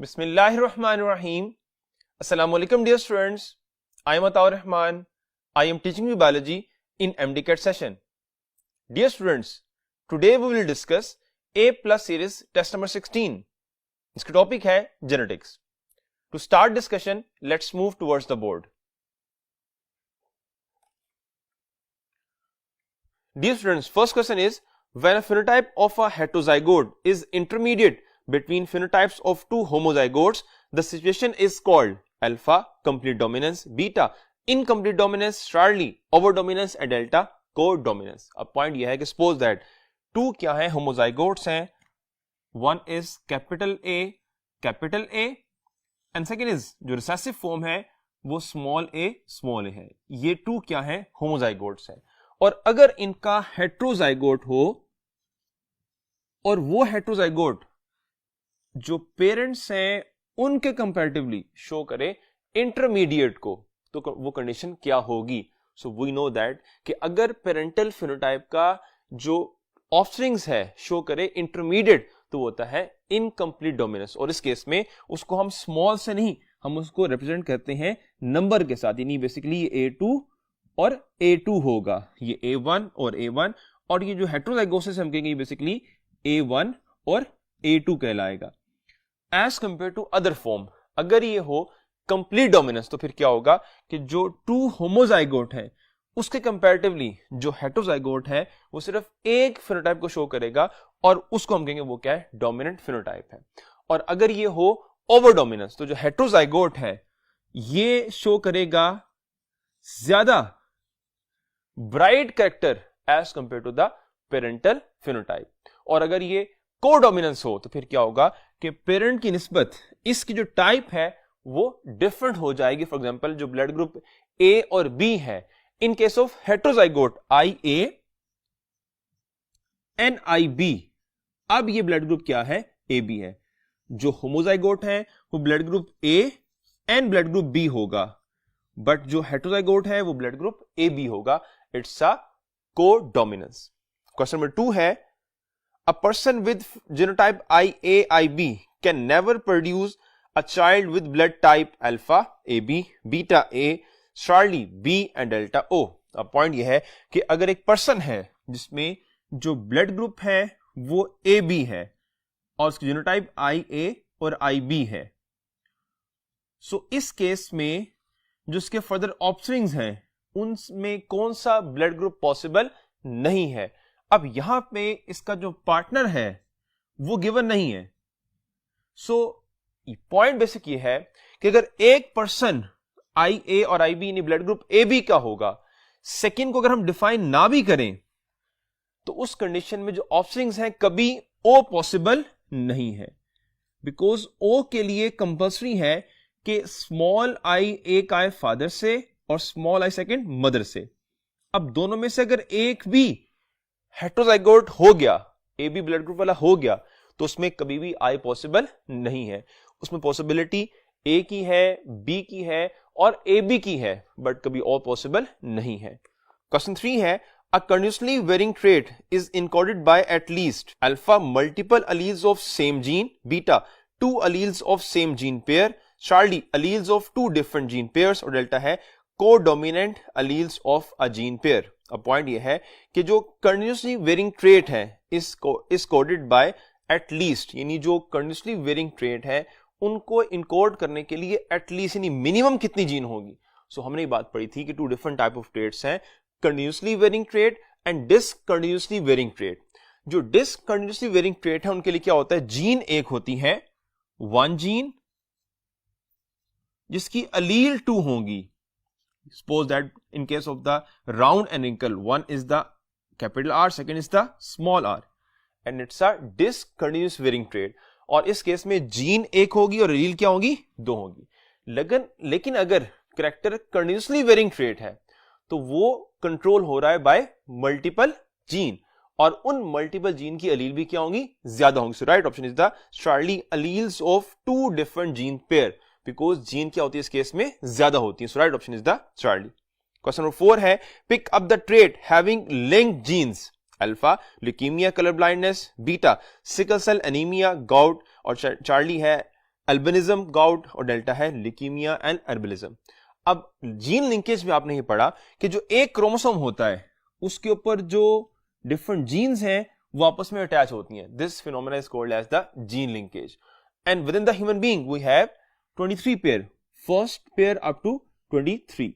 Bismillahirrahmanirrahim. Assalamu alaikum dear students. I am Ataur Rahman. I am teaching you biology in MDCAT session. Dear students, today we will discuss A plus series test number 16. इसका topic है genetics. To start discussion, let's move towards the board. Dear students, first question is, when a phenotype of a heterozygote is intermediate between phenotypes of two homozygotes, the situation is called alpha, complete dominance, beta, incomplete dominance, Charlie, overdominance, and delta, codominance. अब point यह है कि suppose that to क्या है, होमोजाइगोट्स हैं. One is capital A and second is जो recessive form है वो स्मॉल ए है. ये टू क्या है, होमोजाइगोट्स है. और अगर इनका हेट्रोजाइगोट हो और वो हेट्रोजाइगोट जो पेरेंट्स हैं उनके कंपैरेटिवली शो करे इंटरमीडिएट को, तो वो कंडीशन क्या होगी. सो वी नो दैट कि अगर पेरेंटल फिनोटाइप का जो ऑफस्प्रिंग्स है शो करे इंटरमीडिएट, तो होता है इनकम्प्लीट डोमिनेंस. और इस केस में उसको हम स्मॉल से नहीं, हम उसको रिप्रेजेंट करते हैं नंबर के साथ. यानी बेसिकली ये A2 और A2 होगा, ये A1 और A1. और ये जो हेट्रोजाइगोसिस हम कहेंगे बेसिकली A1 और A2 कहलाएगा. As compare to other form, अगर ये हो कंप्लीट डोमिनेंस, तो फिर क्या होगा कि जो टू होमोजाइगोट है उसके कंपैरेटिवली जो हेट्रोजाइगोट है वो सिर्फ एक फिनोटाइप को शो करेगा और उसको हम कहेंगे वो क्या है, डोमिनेंट फिनोटाइप है. और अगर ये हो ओवर डोमिनेंस, तो जो हेट्रोजाइगोट है ये शो करेगा ज्यादा bright character as compare to the parental phenotype. और अगर ये कोडोमिनेंस हो तो फिर क्या होगा कि पेरेंट की निस्बत इसकी जो टाइप है वो डिफरेंट हो जाएगी. फॉर एग्जांपल जो ब्लड ग्रुप ए और बी है, इन case of heterozygote IA and IB, अब ये ब्लड ग्रुप क्या है, AB है. जो होमोजाइगोट है वो blood group A and blood group B होगा, बट जो हेट्रोजाइगोट है वो ब्लड ग्रुप AB होगा. It's a codominance. Question number 2 है, a person with genotype IA-IB can never produce a child with blood type alpha AB, beta A, Charlie B and delta O. अब point यह है कि अगर एक person है जिसमें जो ब्लड ग्रुप है वो AB है और उसकी जीनोटाइप IA और IB है, सो इस केस में जो उसके फर्दर ऑफस्प्रिंग्स हैं उनमें कौन सा ब्लड ग्रुप पॉसिबल नहीं है. अब यहां पे इसका जो पार्टनर है वो गिवन नहीं है. सो पॉइंट बेसिक ये है कि अगर एक पर्सन IA और IB यानी ब्लड ग्रुप AB का होगा, सेकेंड को अगर हम डिफाइन ना भी करें, तो उस कंडीशन में जो ऑफस्प्रिंग्स हैं कभी O पॉसिबल नहीं है. बिकॉज O के लिए कंपल्सरी है कि स्मॉल IA का है फादर से और स्मॉल I सेकेंड मदर से. अब दोनों में से अगर एक भी हेट्रोजाइगोट हो गया, AB ब्लड ग्रुप वाला हो गया, तो उसमें कभी भी I पॉसिबल नहीं है. उसमें पॉसिबिलिटी A की है, B की है और AB की है, बट कभी और पॉसिबल नहीं है. क्वेश्चन 3 है, a continuously varying trait is encoded by at least alpha multiple alleles of same gene, beta 2 alleles of same gene pair, Charlie alleles of 2 different gene pairs और delta है कोडोमिनेंट alleles of a gene pair. अब point यह है कि जो continuously varying trait है इस coded by at least, यानी जो कंटिन्यूसली वेरिंग ट्रेट है उनको इनकोड करने के लिए एटलीस्ट यानी मिनिमम कितनी जीन होगी. सो हमने ये बात पढ़ी थी कि 2 डिफरेंट टाइप ऑफ ट्रेट्स हैं, continuously varying trait and discontinuously varying trait. जो डिसकंटिन्यूसली वेरिंग ट्रेट है उनके लिए क्या होता है, जीन एक होती है, वन जीन जिसकी अलील 2 होंगी. Suppose that in case of the round and wrinkle, one is the capital R, second is the small r, and it's a discontinuous varying trait. और इस केस में जीन एक होगी और एलील क्या होगी, 2 होगी. लेकिन अगर कैरेक्टर कंटिन्यूसली वेरिंग ट्रेट है तो वो कंट्रोल हो रहा है बाय मल्टीपल जीन, और उन मल्टीपल जीन की एलील भी क्या होंगी, ज्यादा होंगी. So right option is the Charlie alleles of 2 different gene pair, because gene क्या होती है इस केस में, ज्यादा होती है. So right option is the Charlie. Question number 4 है, pick up the trait having linked genes alpha leukaemia colour blindness, beta sickle cell anaemia gout, और चार्ली है अल्बिनिज्म गाउट और डेल्टा है ल्यूकीमिया एंड अर्बिलिज्म। अब gene linkage में आपने ये पढ़ा कि जो एक क्रोमोसोम होता है उसके ऊपर जो डिफरेंट जीन्स हैं वो आपस में अटैच होती हैं। This phenomena is called as the gene linkage. And within the human being we have 23 pair, first pair up to 23,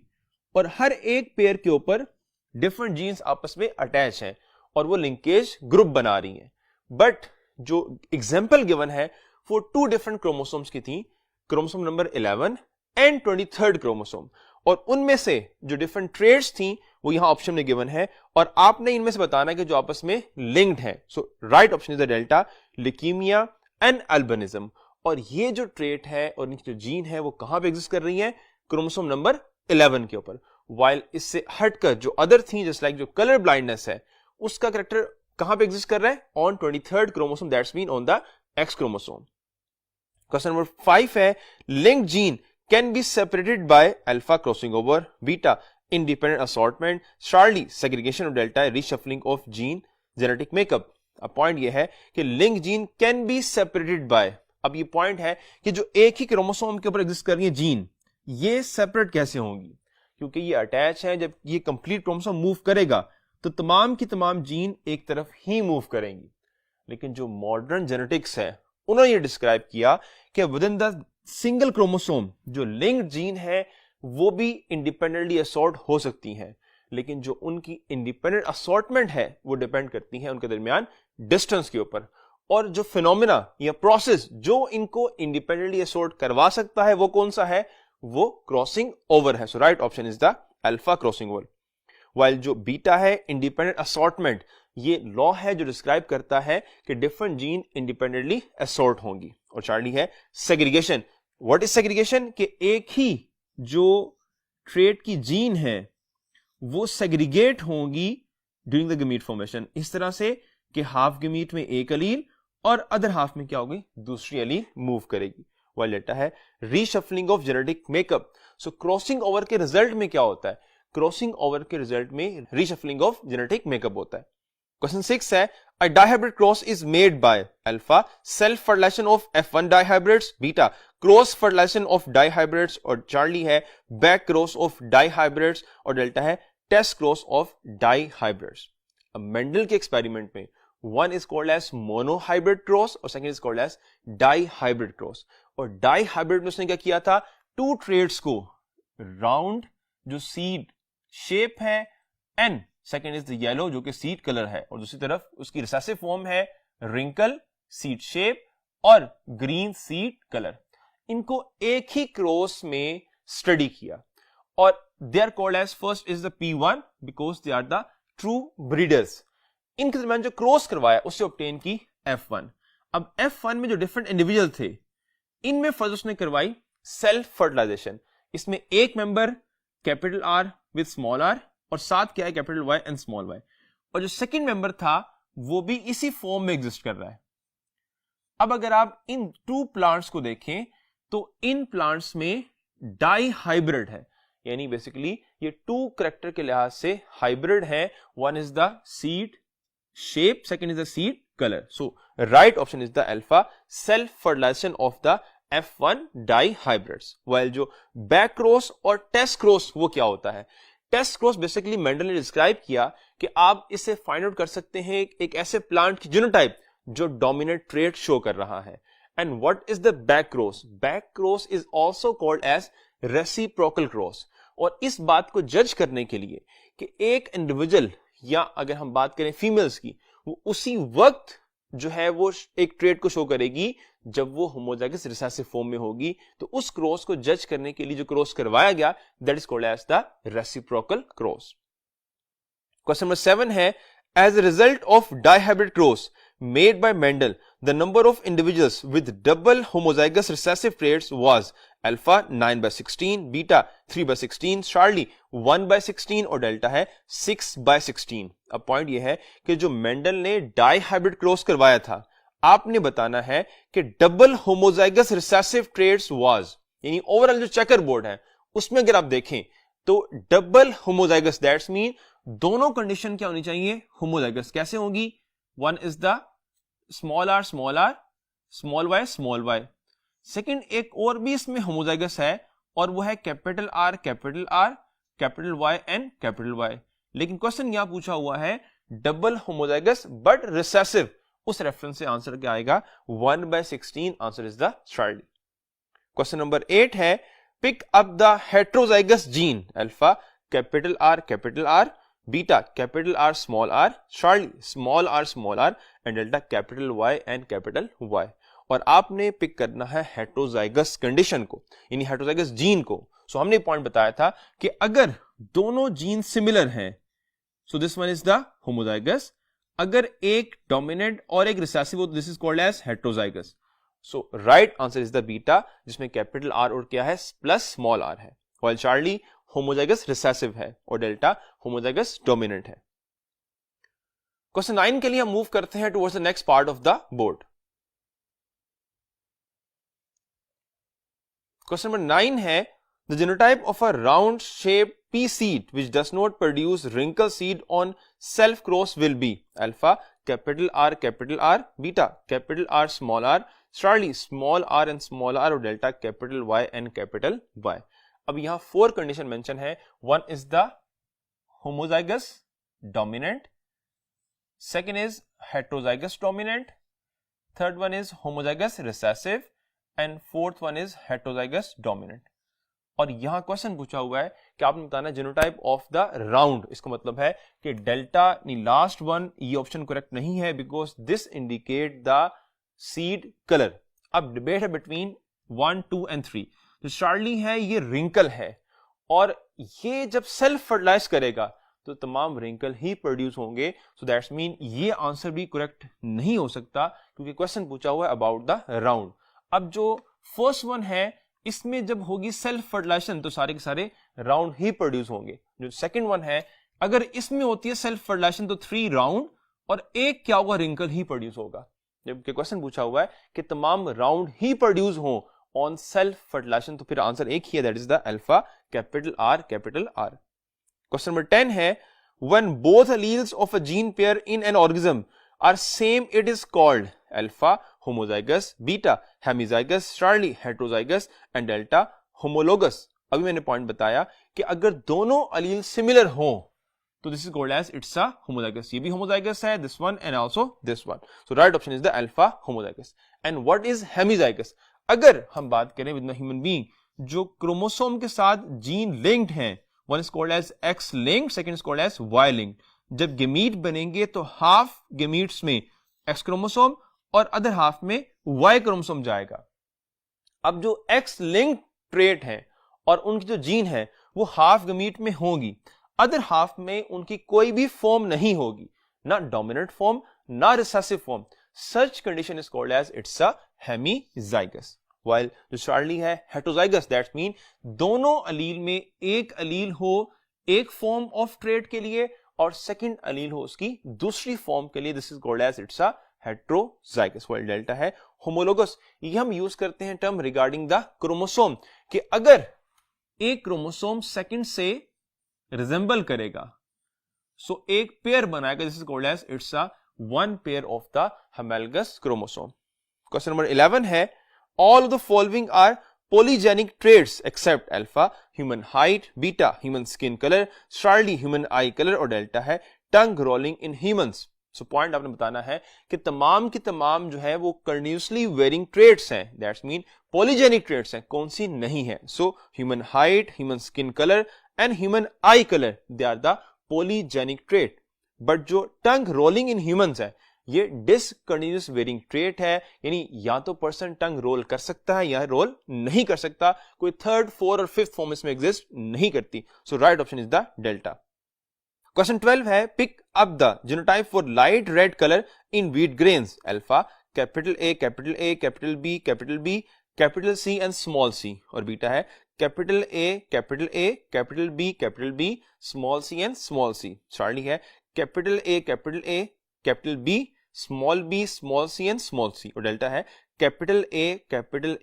और हर एक पेयर के ऊपर डिफरेंट जीन्स आपस में अटैच हैं और वो लिंकेज ग्रुप बना रही हैं। बट जो एग्जाम्पल गिवन है वो 2 डिफरेंट क्रोमोसोम्स की थी, chromosome number 11 and 23rd chromosome, और उनमें से जो डिफरेंट ट्रेड्स थी वो यहां ऑप्शन में गिवन है और आपने इनमें से बताना है कि जो आपस में लिंक्ड है। So right option is the delta, leukaemia and albinism. और ये जो ट्रेट है और इनकी जो जीन है वो कहां पे एग्जिस्ट कर रही है? क्रोमोसोम नंबर 11 के ऊपर। वाइल इससे हटकर जो अदर थी, जस्ट लाइक जो कलर ब्लाइंडनेस है, उसका कैरेक्टर कहां पे एग्जिस्ट कर रहा है? On 23rd chromosome, that's mean on the x chromosome. Question number 5 है, linked gene can be separated by alpha crossing over, beta independent assortment, Charlie segregation of delta, reshuffling of gene genetic makeup। अब point ये है कि link gene can be separated by, अब ये point है कि जो एक ही क्रोमोसोम के ऊपर एग्जिस्ट कर रही है जीन, ये सेपरेट कैसे होंगी? क्योंकि ये अटैच है। जब ये कंप्लीट क्रोमोसोम मूव करेगा तो तमाम की तमाम जीन एक तरफ ही मूव करेंगी। लेकिन जो मॉडर्न जेनेटिक्स है उन्होंने ये डिस्क्राइब किया कि with in the single chromosome जो लिंक्ड जीन है वो भी इंडिपेंडेंटली असॉर्ट हो सकती हैं, लेकिन जो उनकी इंडिपेंडेंट असॉर्टमेंट है वो डिपेंड करती है उनके दरमियान डिस्टेंस के ऊपर। और जो फिनोमिना या प्रोसेस जो इनको इंडिपेंडेंटली असॉर्ट करवा सकता है वो कौन सा है? वो क्रॉसिंग ओवर है। So right option is the alpha crossing over. While जो बीटा है इंडिपेंडेंट असॉर्टमेंट, ये लॉ है जो डिस्क्राइब करता है कि डिफरेंट जीन इंडिपेंडेंटली असॉर्ट होंगी। और चार्ली है सेग्रीगेशन। What is segregation? कि एक ही जो ट्रेट की जीन है वो सेग्रीगेट होंगी ड्यूरिंग द गमीट फॉर्मेशन, इस तरह से कि हाफ गमीट में एक अलील और अदर हाफ में क्या होगी? दूसरी अलील मूव करेगी। वाइल डेल्टा है reshuffling of genetic makeup. So crossing over के रिजल्ट में क्या होता है? क्रॉसिंग ओवर के रिजल्ट में रीशफलिंग ऑफ जेनेटिक मेकअप होता है। क्वेश्चन 6 है, a dihybrid cross is made by alpha self fertilization of F1 dihybrids, beta cross fertilization of dihybrids, और चार्ली है back cross of dihybrids, और डेल्टा है test cross of dihybrids। अब Mendel के experiment में one is called as monohybrid cross और second is called as dihybrid cross। और dihybrid में उसने क्या किया था? 2 traits को राउंड जो सीड शेप है and second is the yellow जो कि सीड कलर है, और दूसरी तरफ उसकी रिसेसिव फॉर्म है रिंकल सीड शेप और ग्रीन सीड कलर। इनको एक ही क्रॉस में स्टडी किया और they are called as, first is the P1 because they are the true breeders. इनके दरमियान जो क्रॉस करवाया उससे ऑब्टेन की F1। अब F1 में जो डिफरेंट इंडिविजुअल थे इनमें फर्स्ट उसने करवाई सेल्फ फर्टिलाइजेशन। इसमें एक member capital R with small r और साथ क्या है? Capital Y and small y। और जो सेकंड मेंबर था वो भी इसी फॉर्म में एग्जिस्ट कर रहा है। अब अगर आप इन 2 प्लांट्स को देखें तो इन प्लांट्स में डाई हाइब्रिड है, यानी बेसिकली ये 2 कैरेक्टर के लिहाज से हाइब्रिड है। One is the seed shape, second is the seed colour. So right option is the alpha self fertilisation of the F1 dihybrids. While जो back cross और test cross वो क्या होता है? टेस्ट क्रॉस बेसिकली मेंडल ने describe किया कि आप इसे फाइंड आउट कर सकते हैं एक ऐसे प्लांट की जीनोटाइप जो डोमिनेंट ट्रेट शो कर रहा है। And what is the back cross? Back cross is also called as reciprocal cross. और इस बात को जज करने के लिए कि एक इंडिविजुअल या अगर हम बात करें फीमेल्स की, वो उसी वक्त जो है वो एक ट्रेट को शो करेगी जब वो होमोजाइगस रिसेसिव फॉर्म में होगी, तो उस क्रॉस को जज करने के लिए जो क्रॉस करवाया गया that is called as the reciprocal cross. Question number 7 है, as a result of dihybrid cross made by Mendel, the number of individuals with double homozygous recessive traits was alpha 9/16, beta 3/16, Charlie 1/16 और delta है 6/16। अब point ये है कि जो Mendel ने dihybrid cross करवाया था, आपने बताना है कि double homozygous recessive traits was, यानी ओवरऑल जो चेकर बोर्ड है उसमें अगर आप देखें तो डबल होमोजाइगस, दैट्स मीन दोनों कंडीशन क्या होनी चाहिए? होमोजाइगस। कैसे होंगी? One is the small r, small y, second एक और भी इसमें होमोजाइगस है और वो है capital R capital Y and capital Y. लेकिन क्वेश्चन यहां पूछा हुआ है डबल होमोजाइगस बट रिसेसिव, उस रेफरेंस से आंसर क्या आएगा 1/16, answer is the Charlie. Question number 8 है pick up the heterozygous gene alpha capital R beta capital R Charlie small r and delta capital Y and capital Y. और आपने pick करना है heterozygous condition को, यानी heterozygous gene को। सो हमने point बताया था कि अगर दोनों जीन सिमिलर हैं so this one is the homozygous, अगर एक डोमिनेंट और एक रिसेसिव हो तो this is called as heterozygous. So right answer is the beta, जिसमें कैपिटल आर और क्या है प्लस स्मॉल आर है, व्हाइल चार्ली होमोजाइगस रिसेसिव है और डेल्टा होमोजाइगस डोमिनेंट है। क्वेश्चन 9 के लिए हम मूव करते हैं towards the next part of the board. Question number 9 है the genotype of a round shape pea seed which does not produce wrinkle seed on self cross will be alpha capital R beta capital R Charlie small r and small r और delta capital Y and capital Y। अब यहां 4 condition mention है। One is the homozygous dominant, second is heterozygous dominant, third one is homozygous recessive and fourth one is heterozygous dominant। और यहां question पूछा हुआ है कि आपने बताना जीनोटाइप ऑफ द राउंड, इसका मतलब है कि डेल्टा लास्ट वन, ये ऑप्शन करेक्ट नहीं है because this indicate the seed colour. अब डिबेट है बिटवीन 1, 2 एंड 3। जो चार्ली है ये रिंकल है और ये जब सेल्फ फर्टिलाइज करेगा तो तमाम रिंकल ही प्रोड्यूस होंगे। सो दैट्स मीन ये आंसर भी करेक्ट नहीं हो सकता क्योंकि क्वेश्चन पूछा हुआ है अबाउट द राउंड। अब जो फर्स्ट वन है इसमें जब होगी सेल्फ फर्टिलाइजेशन तो सारे के सारे राउंड ही प्रोड्यूस होंगे। जो सेकंड वन है अगर इसमें होती है सेल्फ फर्टिलाइजेशन तो 3 राउंड और एक क्या होगा रिंकल ही प्रोड्यूस होगा। जबकि क्वेश्चन पूछा हुआ है कि तमाम राउंड ही प्रोड्यूस हो ऑन सेल्फ फर्टिलाइजेशन तो फिर आंसर एक ही है, that is the alpha capital R. Question number 10 है when both alleles of a gene pair in an organism are same it is called alpha homozygous, beta hemizygous, Charlie heterozygous and delta homologous। अभी मैंने point बताया कि अगर दोनों अलील similar हो तो this is called as it's a homozygous. ये भी होमोजाइगस है this one and also this one. So right option is the alpha homozygous. And what is hemizygous? अगर हम बात करें विद ह्यूमन बीइंग जो क्रोमोसोम के साथ जीन लिंक्ड हैं, one is called as X linked, second is called as Y linked. जब gamete बनेंगे तो हाफ गेमीट्स में एक्स क्रोमोसोम और अदर हाफ में वाई क्रोमोसोम जाएगा। अब जो एक्स लिंक ट्रेट है और उनकी जो जीन है वो हाफ गमीट में होगी, अदर हाफ में उनकी कोई भी फॉर्म नहीं होगी, ना डोमिनेंट फॉर्म ना recessive form. Such condition is called as it's a hemizygous. While जो चार्ली है हेटरोजाइगस, दैट्स मीन दोनों अलील में एक अलील हो एक फॉर्म ऑफ ट्रेट के लिए और सेकंड अलील हो उसकी दूसरी फॉर्म के लिए, this is called as it's a heterozygous. While delta है होमोलोगस। ये हम यूज करते हैं टर्म रिगार्डिंग द क्रोमोसोम कि अगर एक क्रोमोसोम सेकंड से रिजेंबल करेगा सो एक पेयर बनाएगा, this is called as it's a one pair of the homologous chromosome. Question number 11 है all of the following are polygenic traits except alpha human height, beta human skin color, Charlie human eye color और delta है tongue rolling in humans। So point आपने बताना है कि तमाम की तमाम जो है वो कंटिन्यूसली वेरिंग ट्रेट्स हैं, दैट्स मीन पॉलीजेनिक ट्रेट्स हैं, कौन सी नहीं है। So human height, human skin colour and human eye colour they are the polygenic trait. But जो टंग रोलिंग इन ह्यूमंस है ये डिसकंटिन्यूस वेरिंग ट्रेट है, यानी या तो पर्सन टंग रोल कर सकता है या रोल नहीं कर सकता, कोई थर्ड, फोर्थ और फिफ्थ फॉर्म इसमें एग्जिस्ट नहीं करती। So right option is the delta. Question 12 है pick up the genotype for light red colour in wheat grains alpha capital A capital B capital C and small C और beta है capital A capital B small C and small C. Charlie है capital A capital B small C and small C और delta है capital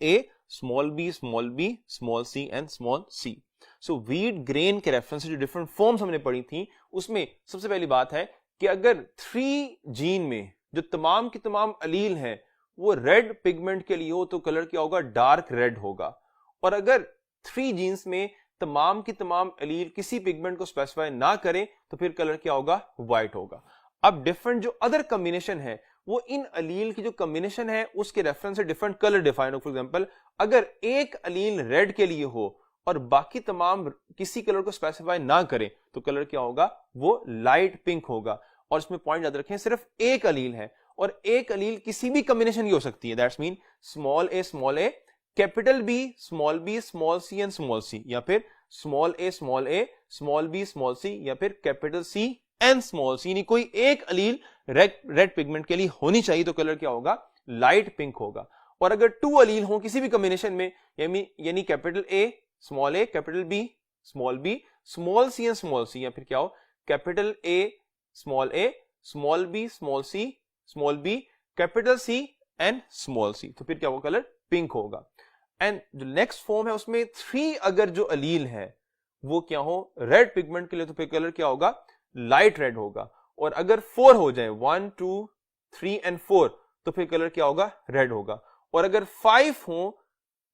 A small B small C and small C. So wheat grain के reference से जो different forms हमने पढ़ी थी उसमें सबसे पहली बात है कि अगर 3 जीन में जो तमाम की तमाम अलील हैं वो रेड पिगमेंट के लिए हो तो कलर क्या होगा, डार्क रेड होगा। और अगर 3 जीन्स में तमाम की तमाम एलील किसी पिगमेंट को स्पेसिफाई ना करें तो फिर कलर क्या होगा, व्हाइट होगा। अब डिफरेंट जो अदर कॉम्बिनेशन है वो इन अलील की जो कॉम्बिनेशन है उसके रेफरेंस से डिफरेंट कलर डिफाइन हो। फॉर एग्जांपल अगर एक अलील रेड के लिए हो और बाकी तमाम किसी कलर को स्पेसिफाई ना करें तो कलर क्या होगा, वो लाइट पिंक होगा। और इसमें पॉइंट याद रखें, सिर्फ एक अलील है और एक अलील किसी भी कॉम्बिनेशन की हो सकती है। That's mean small A, capital B, small C and small C, या फिर small A, small B, small C, या फिर capital C and small C. यानी कोई एक अलील रेड पिगमेंट के लिए होनी चाहिए तो कलर क्या होगा, लाइट पिंक होगा। और अगर 2 अलील हो किसी भी कॉम्बिनेशन में, यानी capital A, capital B, small C and small C, या फिर क्या हो, capital A, small B, small B, capital C and small C, तो फिर क्या होगा, कलर पिंक होगा। एंड जो नेक्स्ट फॉर्म है उसमें 3 अगर जो अलील है वो क्या हो, रेड पिगमेंट के लिए, तो फिर कलर क्या होगा, लाइट रेड होगा। और अगर 4 हो जाए, 1 2 3 एंड 4, तो फिर कलर क्या होगा, रेड होगा। और अगर 5 हो,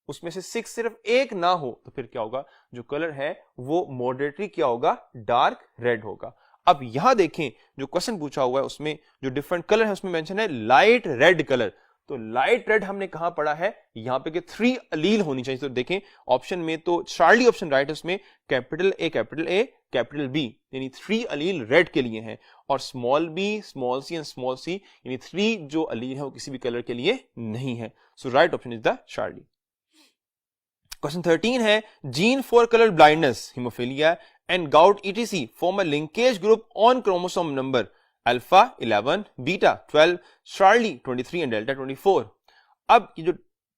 उसमें से 6 सिर्फ एक ना हो, तो फिर क्या होगा, जो कलर है वो मॉडरेटली क्या होगा, डार्क रेड होगा। अब यहां देखें जो क्वेश्चन पूछा हुआ है उसमें जो डिफरेंट कलर है उसमें मेंशन है लाइट रेड कलर। तो लाइट रेड हमने कहां पढ़ा है, यहां पे कि 3 अलील होनी चाहिए। तो देखें ऑप्शन में तो चार्ली ऑप्शन राइट है, उसमें कैपिटल ए, कैपिटल बी, यानी 3 अलील रेड के लिए हैं। और small B, small C and small C, यानी 3 जो अलील है वो किसी भी कलर के लिए नहीं है। So right option is the Charlie. Question 13 है, gene for colour blindness, haemophilia and gout ETC form a linkage group on chromosome number alpha 11, beta 12, Charlie 23 and delta 24। अब ये जो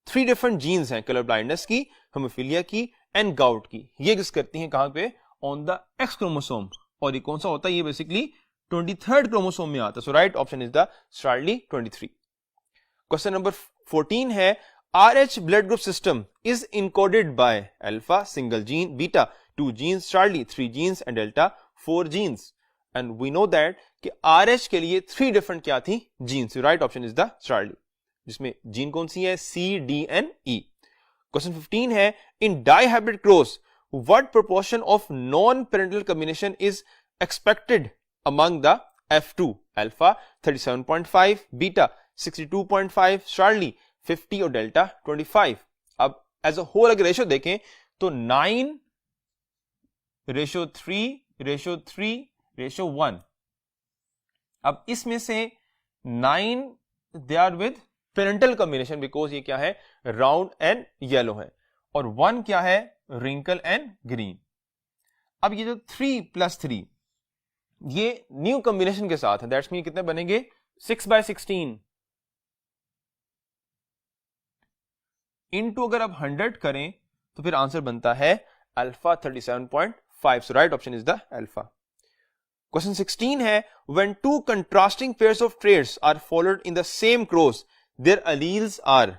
3 डिफरेंट जीन्स हैं कलर ब्लाइंडनेस की, haemophilia की and gout की, ये exist करती हैं कहां पे, ऑन द एक्स क्रोमोसोम। और ये कौन सा होता है, ये बेसिकली 23rd क्रोमोसोम में आता है। So right option is the Charlie 23। Question number 14 है, RH blood group system is encoded by alpha single gene, beta 2 genes, Charlie 3 genes and delta 4 genes. And we know that कि RH के लिए 3 different क्या थी, genes. So right option is the Charlie. जिसमें gene कौन सी है, C, D and E. Question 15 है, in dihybrid cross, what proportion of non-parental combination is expected among the F2? Alpha 37.5, beta 62.5, Charlie 50 और डेल्टा 25। अब as a whole अगर ratio देखें तो 9:3:3:1। अब इसमें से 9 they are with parental combination because ये क्या है, राउंड एंड येलो है, और 1 क्या है, रिंकल एंड ग्रीन। अब ये जो 3+3 ये न्यू कॉम्बिनेशन के साथ है, दैट्स मीन कितने बनेंगे, 6/16 इनटू अगर आप 100 करें तो फिर आंसर बनता है alpha 37.5। So right option is the alpha. Question 16 है, when 2 contrasting pairs of traits are followed in the same cross, their alleles are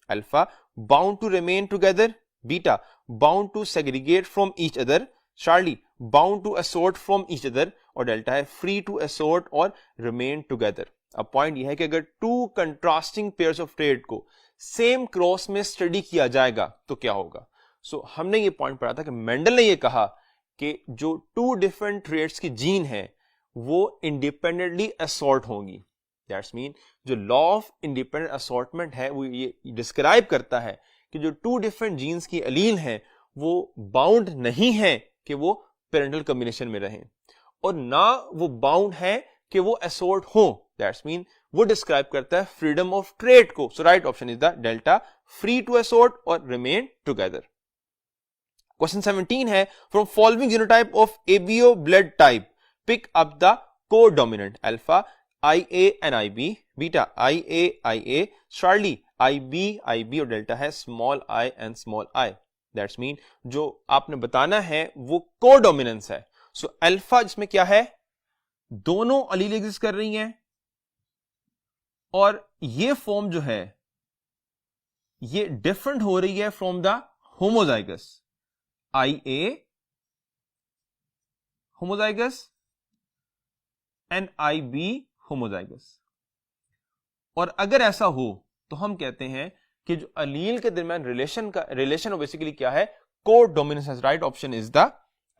alpha bound to remain together, beta bound to segregate from each other, Charlie bound to assort from each other, और delta है free to assort और remain together. अब point यह है कि अगर 2 contrasting pairs of trade को same cross में स्टडी किया जाएगा तो क्या होगा। सो हमने ये पॉइंट पढ़ा था कि मेंडल ने ये कहा कि जो 2 डिफरेंट ट्रेड्स की जीन है वो इंडिपेंडेंटली असॉर्ट होंगी। दैट्स मीन जो लॉ ऑफ इंडिपेंडेंट असॉर्टमेंट है वो ये डिस्क्राइब करता है कि जो 2 डिफरेंट जीन्स की अलील हैं वो बाउंड नहीं है कि वो पेरेंटल कॉम्बिनेशन में रहें, और ना वो बाउंड है कि वो असॉर्ट हो। दैट्स मीन वो डिस्क्राइब करता है फ्रीडम ऑफ ट्रेड को। So right option is the delta, free to assort और रिमेन टुगेदर। क्वेश्चन 17 है, from following genotype of ABO blood type pick up the codominant alpha IA and IB, beta IA, Charlie IB और delta है small I and small I। That's mean जो आपने बताना है वो codominance है। So alpha जिसमें क्या है, दोनों अलील एग्जिस्ट कर रही हैं, और ये फॉर्म जो है ये डिफरेंट हो रही है from the homozygous IA homozygous and IB homozygous. और अगर ऐसा हो तो हम कहते हैं कि जो अलील के दरमियान रिलेशन बेसिकली क्या है, को डोमिनेंस है। Right option is the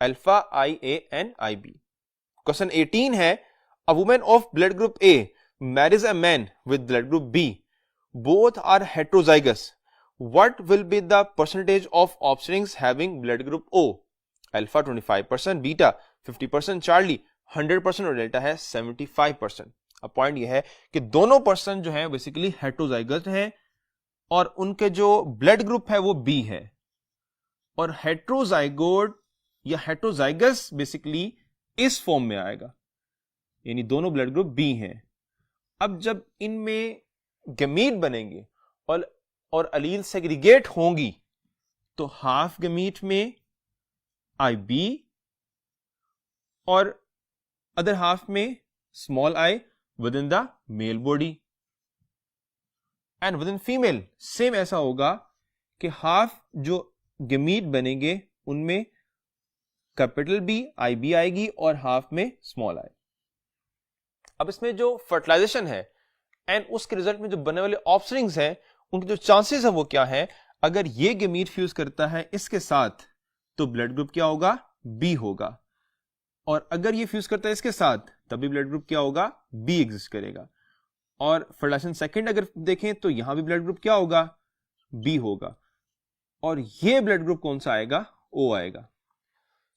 alpha IANIB। Question 18 है, a woman of blood group A marries a man with blood group B, both are heterozygous, what will be the percentage of offsprings having blood group O? Alpha 25%, beta 50%, Charlie 100% और delta है 75%। अब point यह है कि दोनों person जो है basically heterozygous हैं और उनके जो ब्लड ग्रुप है वो बी है, और हेटेरोजाइगोट या हेटेरोजाइगस बेसिकली इस फॉर्म में आएगा, यानी दोनों ब्लड ग्रुप बी हैं। अब जब इनमें गमीट बनेंगे और अलील सेग्रीगेट होंगी तो हाफ गमीट में IB और अदर हाफ में small I within the male body, and within female same ऐसा होगा कि हाफ जो गमीट बनेंगे उनमें कैपिटल B IB आएगी और हाफ में स्मॉल I। अब इसमें जो फर्टिलाइजेशन है एंड उसके रिजल्ट में जो बनने वाले ऑफस्प्रिंग्स हैं उनके जो चांसेस है वो क्या है, अगर ये गमीट फ्यूज करता है इसके साथ तो ब्लड ग्रुप क्या होगा, बी होगा, और अगर ये फ्यूज करता है इसके साथ तभी ब्लड ग्रुप क्या होगा, बी एग्जिस्ट करेगा। और फर्टिलाइजेशन सेकंड अगर देखें तो यहां भी ब्लड ग्रुप क्या होगा, बी होगा, और ये ब्लड ग्रुप कौन सा आएगा, ओ आएगा।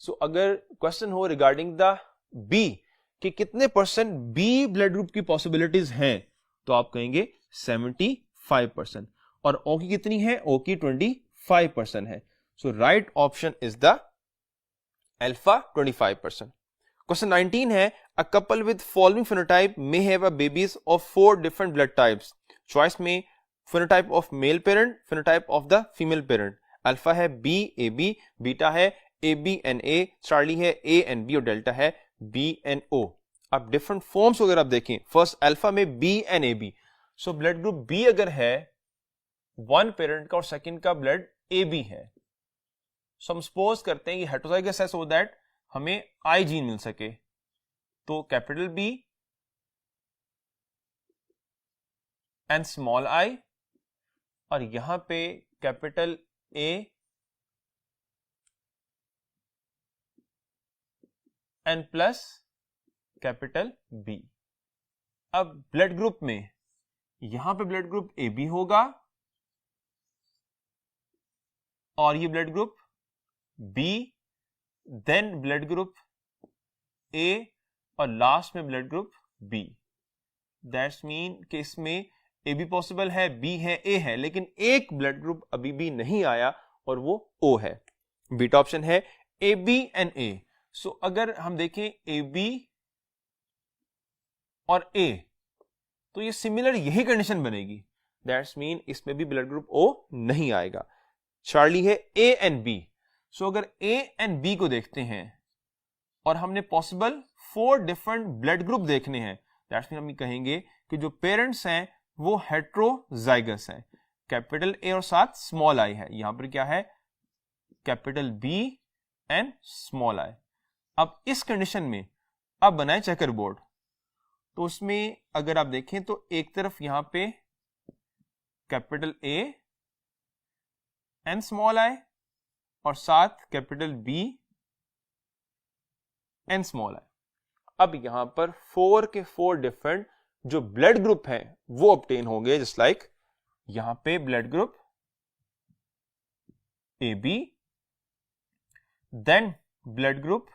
सो अगर क्वेश्चन हो रिगार्डिंग द बी कि कितने परसेंट बी ब्लड ग्रुप की पॉसिबिलिटीज हैं, तो आप कहेंगे 75%, और ओ की कितनी है, ओ की 25% है। So right option is the alpha 25%। Question 19 है, a couple with following phenotype may have a babies of 4 different blood types, choice में phenotype of male parent, phenotype of the female parent. Alpha है BAB, beta है ABNA, Charlie है ANB और delta है BNO। अब different forms अगर आप देखें, फर्स्ट अल्फा में BNAB, so blood group B अगर है वन पेरेंट का और सेकंड का ब्लड AB है, सो हम सपोज करते हैं कि हेटेरोजाइगस है सो दैट हमें I जीन मिल सके, तो capital B and small I, और यहां पे capital A and plus capital B। अब ब्लड ग्रुप में यहां पे ब्लड ग्रुप AB होगा और ये blood group B, then blood group A और लास्ट में blood group B। That's mean कि इसमें AB पॉसिबल है, B है, A है, लेकिन एक ब्लड ग्रुप अभी भी नहीं आया और वो O है। बीटा ऑप्शन है AB एंड A। सो अगर हम देखें AB और A, तो ये सिमिलर यही कंडीशन बनेगी, दैट्स मीन इसमें भी ब्लड ग्रुप O नहीं आएगा। चार्ली है A एंड B, सो अगर A एंड B को देखते हैं और हमने पॉसिबल 4 डिफरेंट ब्लड ग्रुप देखने हैं, दैट्स मीन हम कहेंगे कि जो पेरेंट्स हैं वो हेटेरोजाइगस हैं, कैपिटल A और साथ स्मॉल I है, यहां पर क्या है, capital B and small I। अब इस कंडीशन में अब बनाए चेकर बोर्ड, तो उसमें अगर आप देखें तो एक तरफ यहां पे capital A and small I और साथ capital B and small I। अब यहां पर 4 के 4 डिफरेंट जो ब्लड ग्रुप हैं वो ऑब्टेन होंगे, जस्ट लाइक यहां पे blood group AB, then blood group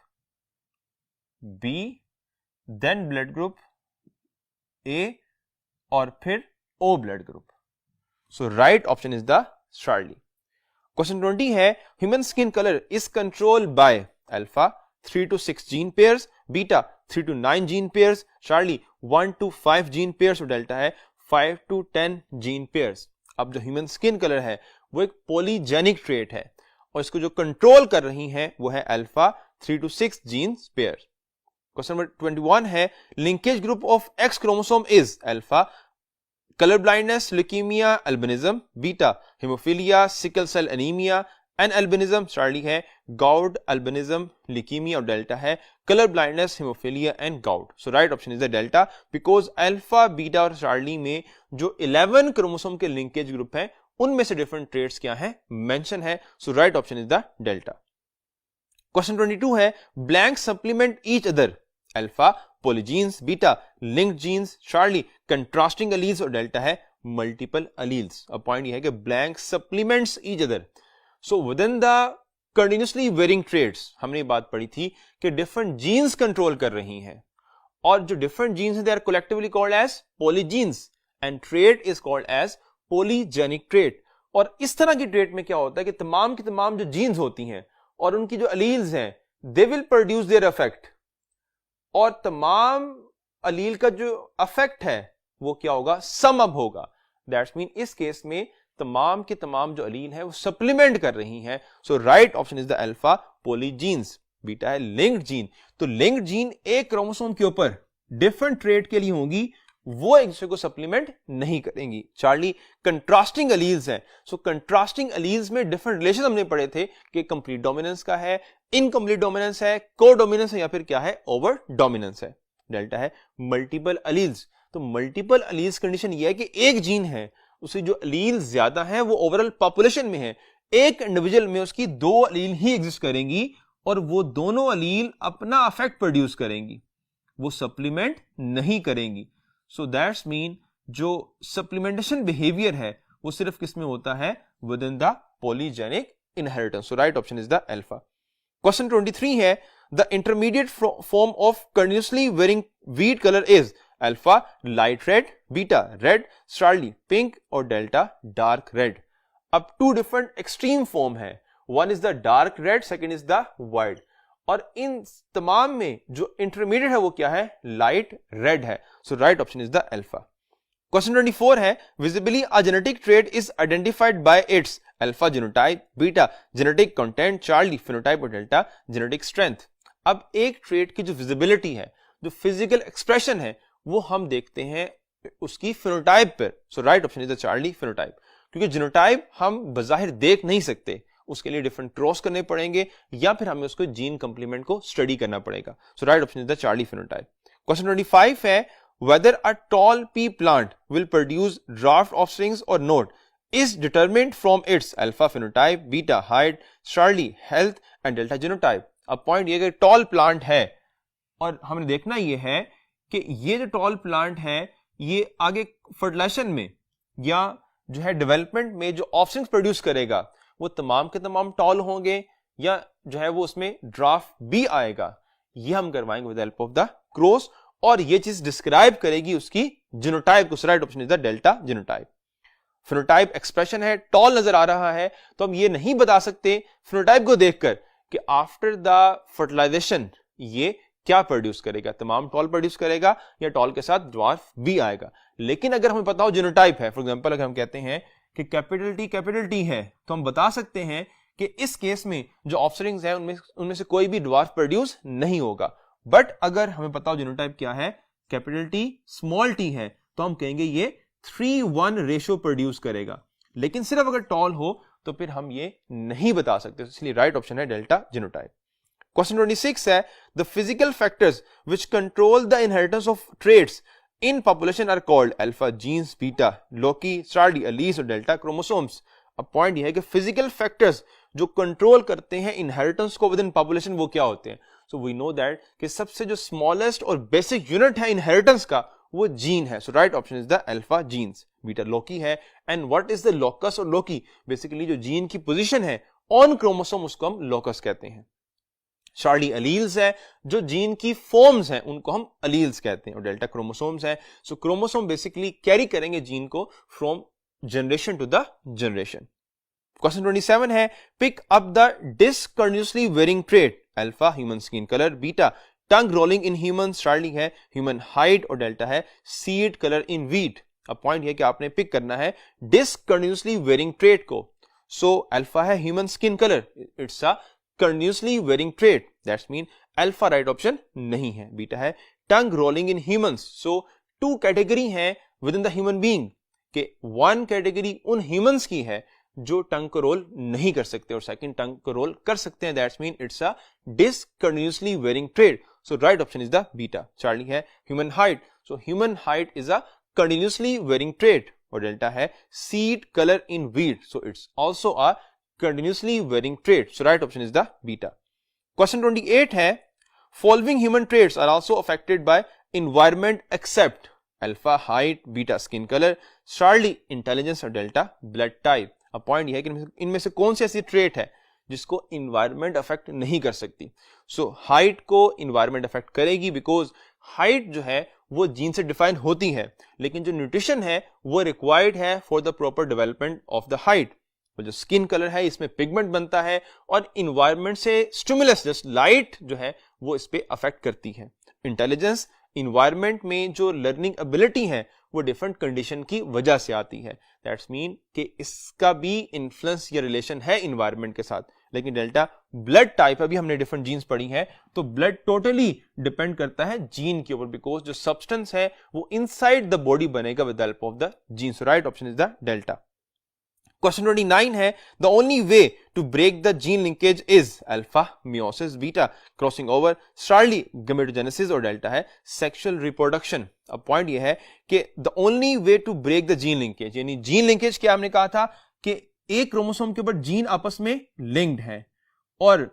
B, then blood group A और फिर O blood group. So right option is the Charlie. Question 20 है, human skin colour is controlled by alpha 3 to 6 gene pairs, beta 3 to 9 gene pairs, Charlie 1 to 5 gene pairs और delta है 5 to 10 gene pairs. अब जो human skin colour है वो एक polygenic trait है और इसको जो कंट्रोल कर रही है वो है alpha 3 to 6 gene pair. Question number 21 है, linkage group of X chromosome is alpha colour blindness, leukaemia, albinism, beta haemophilia, sickle cell anaemia and albinism, Charlie है गाउट, अल्बिनिज्म, ल्यूकीमिया और डेल्टा है colour blindness, haemophilia and gout. So right option is the delta because alpha, beta और Charlie में जो 11 chromosome के linkage group हैं उनमें से डिफरेंट ट्रेट्स क्या हैं मेंशन है। So right option is the delta. Question 22 है blank supplement each other, alpha polygenes, beta linked genes, Charlie contrasting alleles और डेल्टा है मल्टीपल अलील्स। अब पॉइंट ये है कि blank supplements each other. So within the continuously varying traits हमने बात पढ़ी थी कि डिफरेंट जीन्स कंट्रोल कर रही हैं और जो डिफरेंट जीन्स हैं they are collectively called as polygenes and trait is called as polygenic trait. और इस तरह की ट्रेट में क्या होता है कि तमाम की तमाम जो जीन्स होती हैं और उनकी जो अलील्स हैं they will produce their effect और तमाम अलील का जो इफेक्ट है वो क्या होगा सम अप होगा। दैट्स मीन इस केस में तमाम के तमाम जो अलील है वो सप्लीमेंट कर रही हैं। So right option is the alpha polygenes. Beta है लिंक्ड जीन। तो लिंक्ड जीन एक क्रोमोसोम के ऊपर डिफरेंट ट्रेट के लिए होंगी, वो एक दूसरे को सप्लीमेंट नहीं करेंगी। चार्ली कंट्रास्टिंग अलील्स हैं। सो कंट्रास्टिंग अलील्स में डिफरेंट रिलेशन हमने पढ़े थे कि कंप्लीट डोमिनेंस का है, इनकम्प्लीट डोमिनेंस है, को डोमिनेंस है या फिर क्या है ओवर डोमिनेंस है। डेल्टा है मल्टीपल अलील्स। तो मल्टीपल अलील्स कंडीशन ये है कि एक जीन है उसकी जो अलील ज्यादा है वो ओवरऑल पॉपुलेशन में है, एक इंडिविजुअल में उसकी 2 अलील ही एग्जिस्ट करेंगी और वो दोनों अलील अपना इफेक्ट प्रोड्यूस करेंगी, वो सप्लीमेंट नहीं करेंगी। सो दैट्स मीन जो सप्लीमेंटेशन बिहेवियर है वो सिर्फ किस में होता है within the polygenic inheritance. So right option is the alpha. Question 23 है the intermediate form of continuously varying wheat colour is alpha light red, beta red, Charlie pink और डेल्टा डार्क रेड। अब 2 different extreme form है, one is the dark red, second is the white और इन तमाम में जो intermediate है वो क्या है लाइट रेड है। So right option is the alpha. Question 24 है visibly a genetic trait is identified by its alpha genotype, beta genetic content, Charlie phenotype और डेल्टा जेनेटिक स्ट्रेंथ। अब एक ट्रेट की जो विजिबिलिटी है, जो फिजिकल एक्सप्रेशन है वो हम देखते हैं उसकी फिनोटाइप पर। So right option is the Charlie phenotype. क्योंकि जीनोटाइप हम बजाहिर देख नहीं सकते, उसके लिए डिफरेंट क्रॉस करने पड़ेंगे या फिर हमें उसको जीन कंप्लीमेंट को स्टडी करना पड़ेगा। So right option is the Charlie phenotype. Question 25 है whether a tall pea plant will produce dwarf offsprings or not is determined from its alpha phenotype, beta height, Charlie health and delta genotype। अब point ये कि tall plant है और हमने देखना ये है कि ये जो टॉल प्लांट है ये आगे फर्टिलाइजेशन में या जो है डेवलपमेंट में जो ऑफस्प्रिंग्स प्रोड्यूस करेगा वो तमाम के तमाम टॉल होंगे या जो है वो उसमें ड्राफ्ट भी आएगा। ये हम करवाएंगे with help of the cross और ये चीज डिस्क्राइब करेगी उसकी जीनोटाइप को। Right option is the delta genotype. Phenotype expression है, टॉल नजर आ रहा है तो हम ये नहीं बता सकते फिनोटाइप को देखकर कि आफ्टर द फर्टिलाइजेशन ये क्या प्रोड्यूस करेगा, तमाम टॉल प्रोड्यूस करेगा या टॉल के साथ ड्वार्फ भी आएगा। लेकिन अगर हमें पता हो जीनोटाइप है, फॉर एग्जांपल अगर हम कहते हैं कि कैपिटल टी है तो हम बता सकते हैं कि इस केस में जो ऑफस्प्रिंग्स हैं उनमें से कोई भी ड्वार्फ प्रोड्यूस नहीं होगा। बट अगर हमें पता हो जीनोटाइप क्या है, कैपिटल टी स्मॉल टी है, तो हम कहेंगे ये 3:1 रेशियो प्रोड्यूस करेगा। लेकिन सिर्फ अगर टॉल हो तो फिर हम ये नहीं बता सकते, इसलिए राइट ऑप्शन है डेल्टा जीनोटाइप। क्वेश्चन 26 है the physical factors which control the inheritance of traits in population are called alpha genes, beta loci, Charlie alleles और डेल्टा क्रोमोसोम्स। अब पॉइंट ये है कि फिजिकल फैक्टर्स जो कंट्रोल करते हैं इनहेरिटेंस को विद इन पॉपुलेशन वो क्या होते हैं। सो वी नो दैट कि सबसे जो स्मॉलेस्ट और बेसिक यूनिट है इनहेरिटेंस का वो जीन है। So right option is the alpha genes. Beta loci है and what is the locus और लोकी, बेसिकली जो जीन की पोजीशन है ऑन क्रोमोसोम उसको हम लोकस कहते हैं। चार्ली अलील्स है, जो जीन की फॉर्म्स हैं उनको हम अलील्स कहते हैं और डेल्टा क्रोमोसोम्स है। सो क्रोमोसोम बेसिकली कैरी करेंगे जीन को from generation to the generation. Question 27 है pick up the discontinuously varying trait alpha human skin colour, beta tongue rolling in humans, Charlie है ह्यूमन हाइट और delta है seed colour in wheat. अब पॉइंट है कि आपने पिक करना है डिसकंटिन्यूअसली वेरिंग ट्रेट को। सो अल्फा है human skin colour, it's a continuously varying trait, that's mean alpha right option नहीं है। बीटा है tongue rolling in humans. So 2 category है within the human being के 1 कैटेगरी उन ह्यूमंस की है जो टंग को रोल नहीं कर सकते और सेकंड टंग को रोल कर सकते हैं, that's mean it's a discontinuously varying trait. So right option is the beta. Charlie है human height. So human height is a continuously varying trait. और डेल्टा है seed colour in wheat. So it's also a continuously varying trait. So right option is the beta. Question 28 है following human traits are also affected by environment except alpha height, beta skin color, Charlie intelligence और delta blood type. अब point यह है कि इनमें से कौन सी ऐसी ट्रेट है जिसको इन्वायरमेंट अफेक्ट नहीं कर सकती. सो हाइट को इन्वायरमेंट अफेक्ट करेगी बिकॉज हाइट जो है वो जीन से डिफाइन होती है, लेकिन जो न्यूट्रिशन है वो रिक्वायर्ड है for the proper development of the height. और जो स्किन कलर है इसमें पिगमेंट बनता है और इन्वायरमेंट से स्टिमुलस जस्ट लाइट जो है वो इस पे अफेक्ट करती है. इंटेलिजेंस इन्वायरमेंट में जो लर्निंग एबिलिटी है वो डिफरेंट कंडीशन की वजह से आती है. दैट्स मीन कि इसका भी इन्फ्लुएंस या रिलेशन है इन्वायरमेंट के साथ. लेकिन डेल्टा ब्लड टाइप, अभी हमने डिफरेंट जीन्स पढ़ी हैं, तो ब्लड टोटली डिपेंड करता है जीन के ऊपर बिकॉज जो सब्सटेंस है वो इनसाइड द बॉडी बनेगा with the help of the gene. So right option is the delta. Question 29 है the only way to break the gene linkage is alpha meiosis, beta crossing over, Charlie gametogenesis और delta है sexual reproduction. अब point यह है कि the only way to break the gene linkage, यानी gene linkage क्या हमने कहा था कि एक क्रोमोसोम के ऊपर जीन आपस में लिंक्ड है और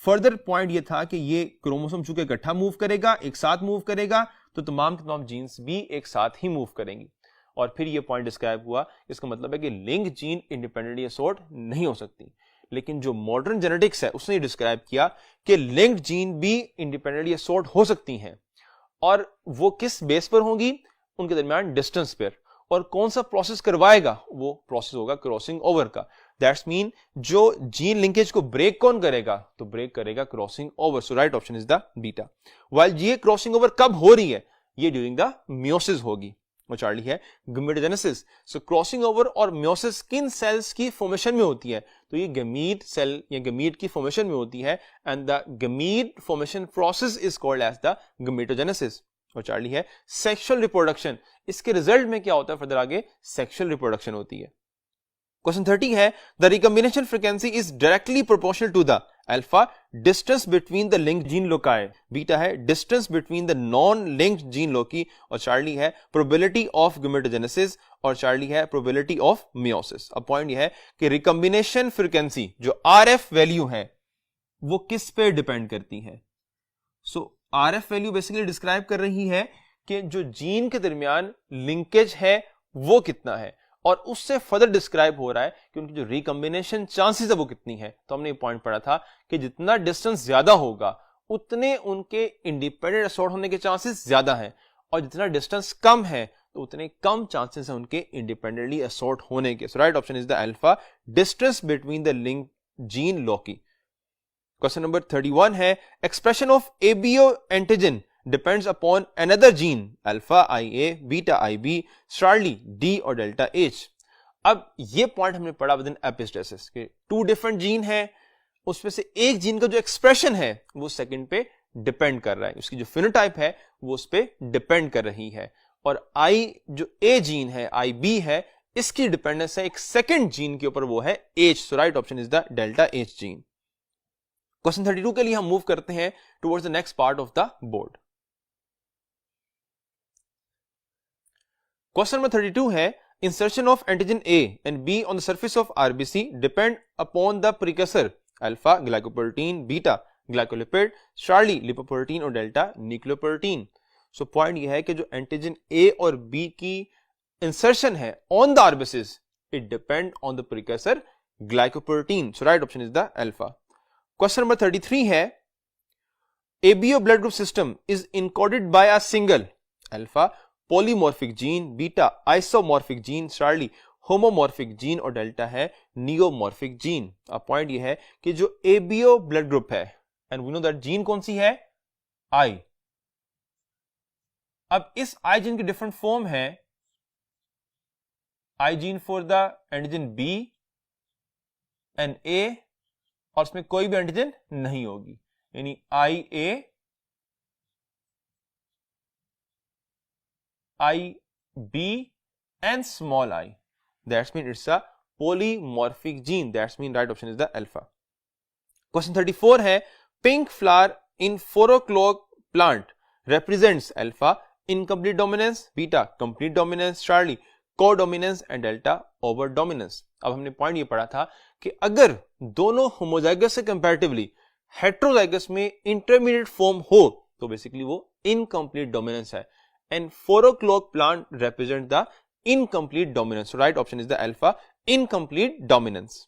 फर्दर पॉइंट यह था कि ये क्रोमोसोम चूंकि इकट्ठा मूव करेगा, एक साथ मूव करेगा, तो तमाम जीन्स भी एक साथ ही मूव करेंगी. और फिर ये पॉइंट डिस्क्राइब हुआ, इसका मतलब है कि लिंक जीन इंडिपेंडेंटली असॉर्ट नहीं हो सकती. लेकिन जो मॉडर्न जेनेटिक्स है उसने डिस्क्राइब किया कि लिंक्ड जीन भी इंडिपेंडेंटली असॉर्ट हो सकती हैं. और वो किस बेस पर होंगी? उनके दरमियान डिस्टेंस पर. और कौन सा प्रोसेस करवाएगा? वो प्रोसेस होगा क्रॉसिंग ओवर का. दैट्स मीन जो जीन लिंकेज को ब्रेक कौन करेगा? तो ब्रेक करेगा crossing over. So right option is the beta. While ये क्रॉसिंग ओवर कब हो रही है? ये ड्यूरिंग द मियोसिस होगी. वो चार्ली है गमेटोजेनेसिस. सो क्रॉसिंग ओवर और मियोसिस किन सेल्स की फॉर्मेशन में होती है? तो ये गमीट सेल या गमीट की फॉर्मेशन में होती है and the gamete formation process is called as the gametogenesis. और चार्ली है सेक्सुअल रिप्रोडक्शन. इसके रिजल्ट में क्या होता है? फर्दर आगे सेक्सुअल रिप्रोडक्शन होती है. क्वेश्चन 30 है the recombination frequency is directly proportional to the alpha distance between the linked gene loci, beta है distance between the non linked gene loci और चार्ली है प्रोबेबिलिटी ऑफ गमेटोजेनेसिस और Charlie है probability of meiosis. अब point यह है कि recombination frequency जो आरएफ वैल्यू है वो किस पे डिपेंड करती है? So RF value basically describe कर रही है कि जो जीन के दरमियान लिंकेज है वो कितना है और उससे फर्दर डिस्क्राइब हो रहा है कि उनकी जो रिकॉम्बिनेशन चांसेस है वो कितनी है. तो हमने ये पॉइंट पढ़ा था कि जितना डिस्टेंस ज्यादा होगा उतने उनके इंडिपेंडेंट असॉर्ट होने के चांसेस ज्यादा हैं और जितना डिस्टेंस कम है तो उतने कम चांसेस हैं उनके इंडिपेंडेंटली असॉर्ट होने के. So right option is the alpha distance between the link gene loci. Question number 31 है expression of ABO antigen depends upon another gene alpha IA, beta IB, Charlie D और delta H. अब ये point हमने पढ़ा within epistasis के two different gene है, उसमें से एक जीन का जो एक्सप्रेशन है वो सेकंड पे डिपेंड कर रहा है, उसकी जो फिनोटाइप है वो उस पे डिपेंड कर रही है. और I जो A जीन है IB है इसकी डिपेंडेंस है एक सेकंड जीन के ऊपर, वो है H. So right option is the delta H gene. Question 32 के लिए हम मूव करते हैं towards the next part of the board. Question number 32 है insertion of antigen A and B on the surface of RBC depend upon the precursor alpha glycoprotein, beta glycolipid, Charlie lipoprotein और delta nucleoprotein. So point यह है कि जो antigen A और B की insertion है on the RBCs it depend on the precursor glycoprotein. So right option is the alpha. Question number 33 है ABO blood group system is encoded by a single alpha polymorphic gene, beta isomorphic gene, Charlie homomorphic gene और delta है नियोमॉर्फिक gene. अब point ये है कि जो ABO blood group है and we know that gene कौन सी है? I. अब इस I जीन की डिफरेंट फॉर्म है I gene for the antigen B and A और उसमें कोई भी एंटीजन नहीं होगी, यानी IA, IB and small I. That's mean it's a polymorphic gene. That's mean right option is the alpha. Question 34 है pink flower in 4 o'clock plant represents alpha incomplete dominance, beta complete dominance, Charlie codominance and delta over dominance. अब हमने point ये पढ़ा था कि अगर दोनों homozygous से कंपैरेटिवली हेट्रोजाइगस में इंटरमीडिएट फॉर्म हो तो बेसिकली वो इनकम्प्लीट डोमिनेंस है and 4 o'clock plant represent the incomplete dominance. Right option is the alpha incomplete dominance.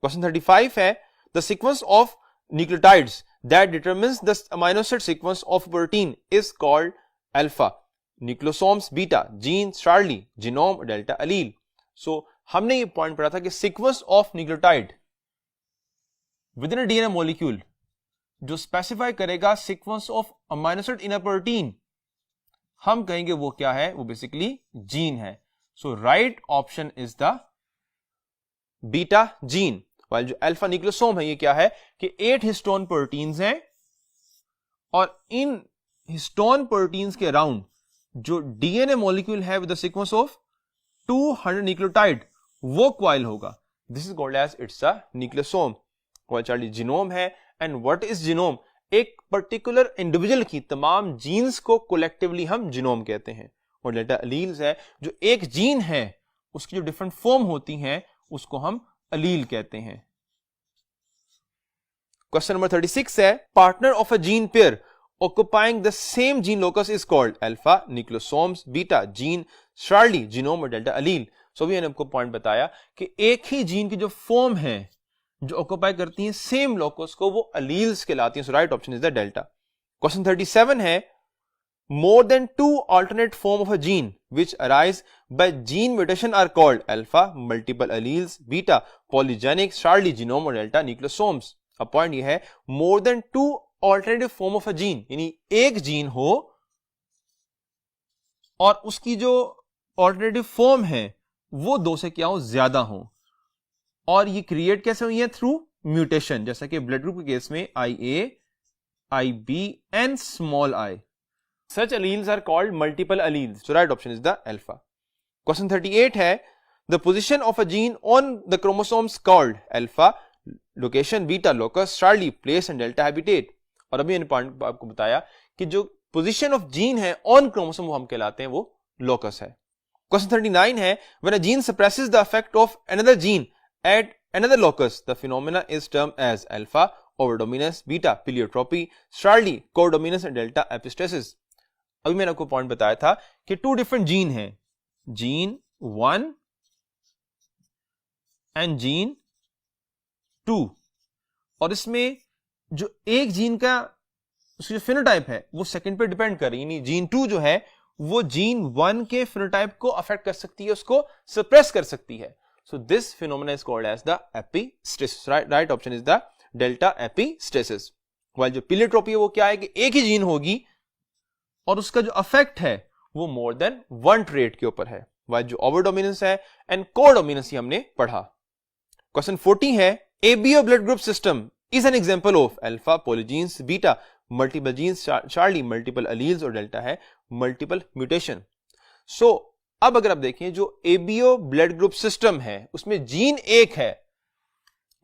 Question 35 है the sequence of nucleotides that determines the amino acid sequence of protein is called alpha. Nucleosomes, beta, gene, Charlie, genome, delta, allele. So हमने ये point पढ़ा था कि sequence of nucleotide within a DNA molecule जो specify करेगा sequence of amino acid in a protein, हम कहेंगे वो क्या है, वो बेसिकली जीन है. So right option is the beta gene. While जो अल्फा न्यूक्लियोसोम है ये क्या है कि 8 हिस्टोन प्रोटीन्स हैं और इन हिस्टोन प्रोटीन्स के अराउंड जो डीएनए मॉलिक्यूल है with the sequence of 200 nucleotide वो क्वाइल होगा. This is called as it's a nucleosome. Charlie genome है एंड व्हाट इज जीनोम? एक पर्टिकुलर इंडिविजुअल की तमाम जीन्स को कोलेक्टिवली हम जीनोम कहते हैं. और डेल्टा अलील्स है जो एक जीन है उसकी जो डिफरेंट फॉर्म होती हैं उसको हम अलील कहते हैं. क्वेश्चन नंबर 36 है partner of a gene pair occupying the same gene locus is called alpha nucleosomes, beta gene, Charlie genome और delta allele. सो भी मैंने आपको पॉइंट बताया कि एक ही जीन की जो फॉर्म है जो ऑक्यूपाई करती हैं सेम लोकस को वो अलील्स कहलाती हैं. So right option is the delta. Question 37 है more than 2 alternate form of a gene which arise by gene mutation are called alpha multiple alleles, beta polygenic, Charlie genome और delta nucleosomes. अब point ये है more than 2 alternative form of a gene, यानी एक gene हो और उसकी जो ऑल्टरनेटिव फॉर्म है वो 2 से क्या हो, ज्यादा हो. और ये क्रिएट कैसे हुई है? Through mutation. जैसा कि ब्लड ग्रुप के केस में IA, IB and small i. Such alleles are called multiple alleles. So right option is the alpha. Question 38 है the position of a gene on the chromosomes called alpha, location, beta locus, Charlie place and delta habitat. और अभी मैंने point आपको बताया कि जो position of gene है on chromosome वो हम कहलाते हैं वो लोकस है. क्वेश्चन 39 है when a gene suppresses the effect of another gene at another locus the phenomena is termed as alpha overdominance, beta pleiotropy, Charlie codominance and delta epistasis. अभी मैंने आपको पॉइंट बताया था कि 2 डिफरेंट जीन हैं, gene 1 and gene 2. और इसमें जो एक जीन का उसकी जो फिनोटाइप है वो सेकंड पे डिपेंड कर रही है. जीन 2 जो है वो जीन 1 के फिनोटाइप को अफेक्ट कर सकती है, उसको सप्रेस कर सकती है. So this phenomena is called as the epistasis. Right option is the delta epistasis. While जो प्लियोट्रोपी है वो क्या है कि एक ही जीन होगी और उसका जो अफेक्ट है वो मोर देन 1 ट्रेट के ऊपर है. वाइल जो ओवरडोमिनेंस है एंड कोडोमिनेंस हमने पढ़ा. क्वेश्चन 40 है ABO blood group system is an example of alpha polygenes, beta multiple genes, Charlie multiple alleles और delta है multiple mutation. So अब अगर आप देखें जो ABO ब्लड ग्रुप सिस्टम है उसमें जीन एक है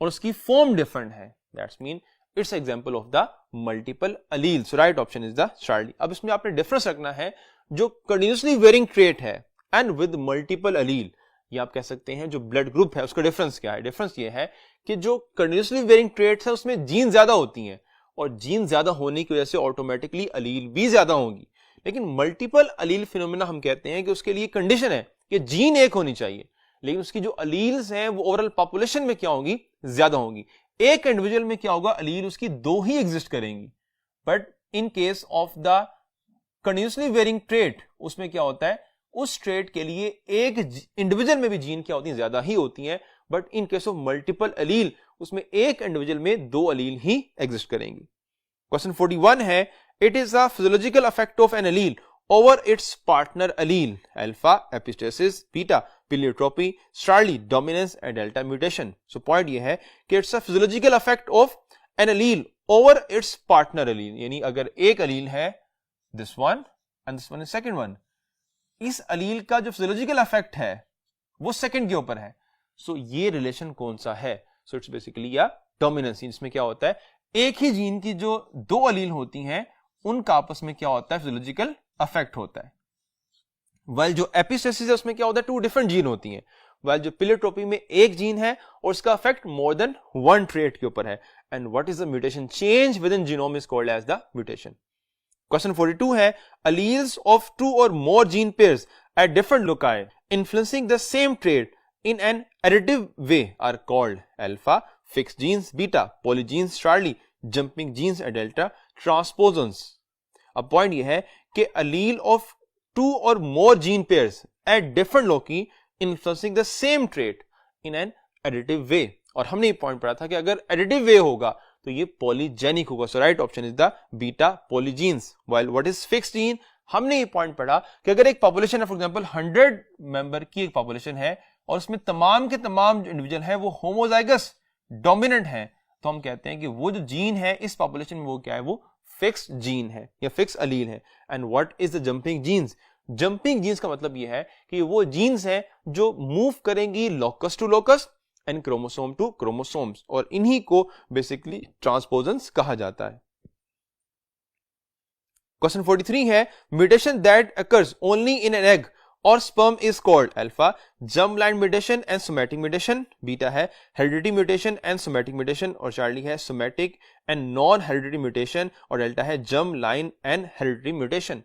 और उसकी फॉर्म डिफरेंट है. That's mean it's example of the multiple alleles. So right option is the Charlie. अब इसमें आपने डिफरेंस रखना है जो continuously varying trait है and with multiple allele. ये आप कह सकते हैं जो ब्लड ग्रुप है उसका डिफरेंस क्या है? डिफरेंस ये है कि जो कंटिन्यूअसली वेरिंग ट्रेट्स है उसमें जीन ज्यादा होती हैं और जीन ज्यादा होने की वजह से ऑटोमेटिकली अलील भी ज्यादा होंगी. लेकिन मल्टीपल अलील फिनोमेना हम कहते हैं कि उसके लिए कंडीशन है कि जीन एक होनी चाहिए लेकिन उसकी जो अलील्स हैं वो ओवरऑल पॉपुलेशन में क्या होगी, ज्यादा होंगी. एक इंडिविजुअल में क्या होगा, अलील उसकी 2 ही एग्जिस्ट करेंगी. But in case of the continuously varying trait उसमें क्या होता है, उस ट्रेट के लिए एक इंडिविजुअल में भी जीन क्या होती है, ज्यादा ही होती हैं. But in case of multiple allele उसमें एक इंडिविजुअल में 2 अलील ही एग्जिस्ट करेंगी. क्वेश्चन 41 है it is a physiological effect of an allele over its partner allele, alpha epistasis, beta pleiotropy, Charlie dominance and delta mutation. So point ये है कि it's a physiological effect of an allele over its partner allele. यानी अगर एक allele है this one and this one is second one, इस allele का जो फिजियोलॉजिकल इफेक्ट है वो सेकंड के ऊपर है. सो ये रिलेशन कौन सा है? सो इट्स बेसिकली या डोमिनेंस। इसमें क्या होता है, एक ही जीन की जो दो अलील होती हैं उनका आपस में क्या होता है, फिजियोलॉजिकल अफेक्ट होता है। वाइल जो एपिस्टेसिस है उसमें क्या होता है, टू डिफरेंट जीन होती हैं। वाइल जो प्लेयोट्रोपी में एक जीन है और उसका affect more than one trait के ऊपर है। And what is the mutation change within genome is called as the mutation. Question 42 है, alleles of two or more gene pairs at different loci influencing the same trait in an additive way are called alpha, fixed genes, beta, polygenes, Charlie, jumping genes, and delta, transposons। अब point यह है कि allele of two or more gene pairs at different loci influencing the same trait in an additive way। और हमने ये point पढ़ा था कि अगर एडिटिव वे होगा तो ये पॉलीजेनिक होगा। So right option is the beta polygenes. While what is fixed gene, हमने ये पॉइंट पढ़ा कि अगर एक पॉपुलेशन है, फॉर एग्जांपल 100 मेंबर की एक पॉपुलेशन है और उसमें तमाम के तमाम जो इंडिविजुअल है वो होमोजाइगस डोमिनेंट है, तो हम कहते हैं कि वो जो जीन है इस पॉपुलेशन में वो क्या है, वो फिक्स्ड जीन है या फिक्स अलील है। And what is the jumping genes, jumping genes का मतलब ये है कि वो जीन्स है जो मूव करेंगी locus to locus and chromosome to chromosomes, और इन्हीं को बेसिकली ट्रांसपोजन्स कहा जाता है। क्वेश्चन 43 है, mutation that occurs only in an egg और sperm is called alpha, germ line mutation and somatic mutation, beta है heredity mutation and somatic mutation, और चार्ली है somatic and non heredity mutation, और delta है germ line and heredity mutation.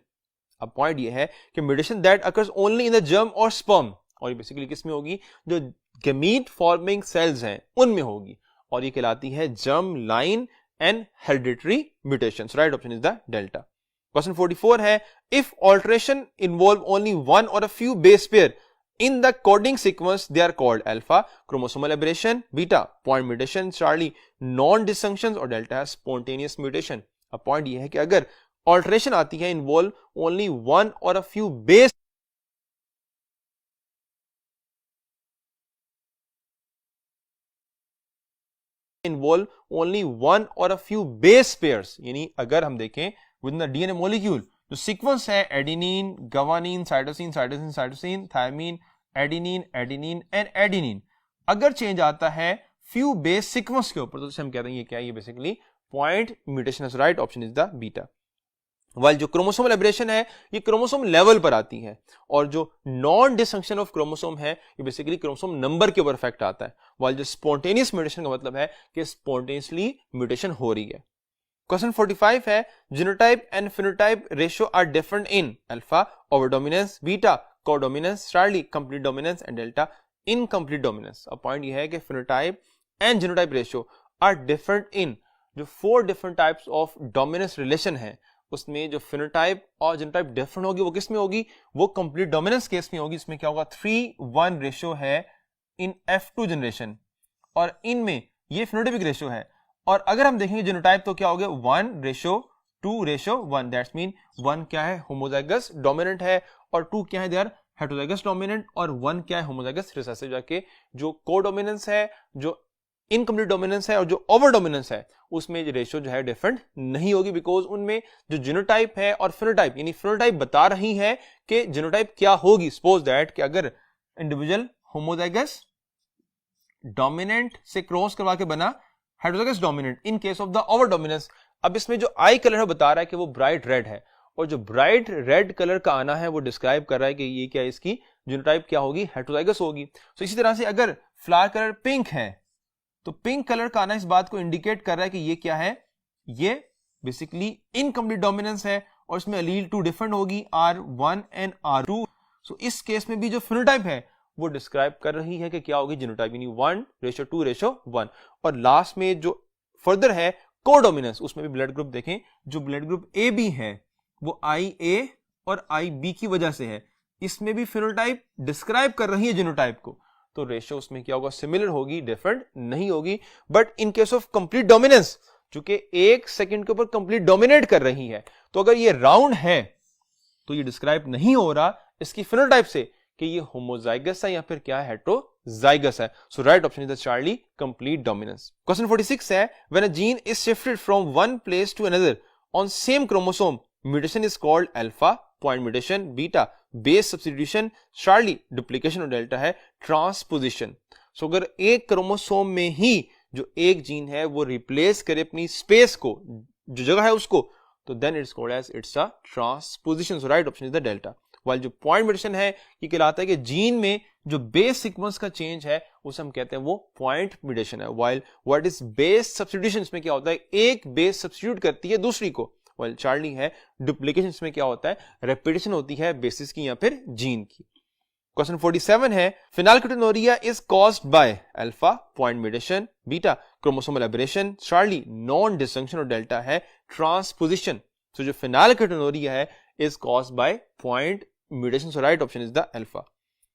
अब point ये है कि mutation that occurs only in the germ और स्पर्म, और ये बेसिकली किस में होगी, जो गैमीट फॉर्मिंग सेल्स हैं उनमें होगी, और ये कहलाती है germ line and hereditary mutation. Right option is the delta. Question 44 है, if alteration involve only one और a few base pair in the coding sequence they are called alpha, chromosomal aberration, beta point mutation, Charlie non dysfunctions, और delta है spontaneous mutation. अब point ये है कि अगर alteration आती है इन्वॉल्व ओनली वन और a few base involve only one और अ फ्यू बेस पेयर्स, यानी अगर हम देखें विद द डीएनए मॉलिक्यूल जो सीक्वेंस है adenine, guanine, cytosine, cytosine, cytosine, thymine, adenine, adenine and adenine, अगर चेंज आता है फ्यू बेस सीक्वेंस के ऊपर तो हम कहते हैं ये क्या है, ये बेसिकली पॉइंट म्यूटेशन है। Right option is the beta. While जो क्रोमोसोमल एबरेशन है ये क्रोमोसोम लेवल पर आती है, और जो नॉन डिसफंक्शन ऑफ क्रोमोसोम है ये बेसिकली क्रोमोसोम नंबर के ऊपर इफेक्ट आता है। वाइल जो स्पॉन्टेनियस म्यूटेशन का मतलब है कि स्पॉन्टेनियसली म्यूटेशन हो रही है। क्वेश्चन 45 है, genotype and phenotype ratio are different in alpha over dominance, beta codominance, Charlie complete dominance and delta incomplete dominance. अब पॉइंट ये है कि phenotype and genotype ratio are different in जो 4 different types of dominance relation है, उसमें जो phenotype और genotype different होगी वो किस में होगी, वो कंप्लीट डोमिनेंस केस में होगी। इसमें क्या होगा, 3:1 रेशियो है इन F2 जनरेशन, और इनमें ये फिनोटाइपिक रेशियो है। और अगर हम देखेंगे जीनोटाइप तो क्या हो गया, 1:2:1, दैट्स मीन 1 क्या है, होमोजाइगस डोमिनेंट है, और 2 क्या है, दे आर हेटेरोजाइगस डोमिनेंट, और 1 क्या है, होमोजाइगस रिसेसिव। जाके जो कोडोमिनेंस है, जो इनकम्प्लीट डोमिनेंस है और जो ओवर डोमिनेंस है उसमें रेशियो जो है डिफरेंट नहीं होगी, बिकॉज उनमें जो जीनोटाइप है और फिनोटाइप, यानी फिनोटाइप बता रही है कि जीनोटाइप क्या होगी। सपोज दैट कि अगर इंडिविजुअल होमोजाइगस डोमिनेंट से क्रॉस करवा के बना heterozygous dominant in case of the over dominance. अब इसमें जो आई कलर है बता रहा है कि वो ब्राइट रेड है, और जो ब्राइट रेड कलर का आना है वो डिस्क्राइब कर रहा है कि ये क्या है, इसकी जीनोटाइप क्या होगी, हेटेरोजाइगस होगी। तो इसी तरह से अगर फ्लावर कलर पिंक है तो पिंक कलर का आना इस बात को इंडिकेट कर रहा है कि ये क्या है, ये बेसिकली इनकम्प्लीट डोमिनेंस है, और इसमें अलील 2 डिफरेंट होगी, R1 एंड R2। सो इस केस में भी जो फिनोटाइप है वो डिस्क्राइब कर रही है कि क्या होगी जीनोटाइप, यानी 1:2:1। और लास्ट में जो फर्दर है कोडोमिनेंस, उसमें भी ब्लड ग्रुप देखें, जो ब्लड ग्रुप ए बी है वो IA और IB की वजह से है, इसमें भी फिनोटाइप डिस्क्राइब कर रही है जीनोटाइप को, तो रेशियो उसमें क्या होगा, सिमिलर होगी, डिफरेंट नहीं होगी। But in case of complete dominance, चूंकि 1 सेकंड के ऊपर कंप्लीट डोमिनेट कर रही है, तो अगर ये राउंड है तो ये डिस्क्राइब नहीं हो रहा इसकी फिनोटाइप से कि ये होमोजाइगस है या फिर क्या है, हेटेरोजाइगस है। So right option is the Charlie complete dominance. Question 46 है, when a gene is shifted from one place to another on same chromosome, mutation is called alpha point mutation, beta base substitution, Charlie duplication, और delta है transposition. So अगर एक chromosome में ही जो एक gene है वो रिप्लेस करे अपनी स्पेस को, जो जगह है उसको, तो then it's called as it's a transposition. So right option is the delta. While जो पॉइंट म्यूटेशन है ये कहलाता है कि जीन में जो बेस सीक्वेंस का चेंज है उसे हम कहते हैं वो पॉइंट म्यूटेशन है. While what is base substitution, इसमें क्या होता है एक बेस सब्स्टिट्यूट करती है दूसरी को. वाइल चार्ली है डुप्लीकेशन, इसमें क्या होता है रेपिटेशन होती है बेसिस की या फिर जीन की. क्वेश्चन 47 है phenylketonuria is caused by alpha point mutation, beta chromosomal aberration, Charlie non disjunction और डेल्टा है ट्रांसपोजिशन. सो जो फेनिलकेटोनुरिया है is caused by point mutation. So right option is the alpha.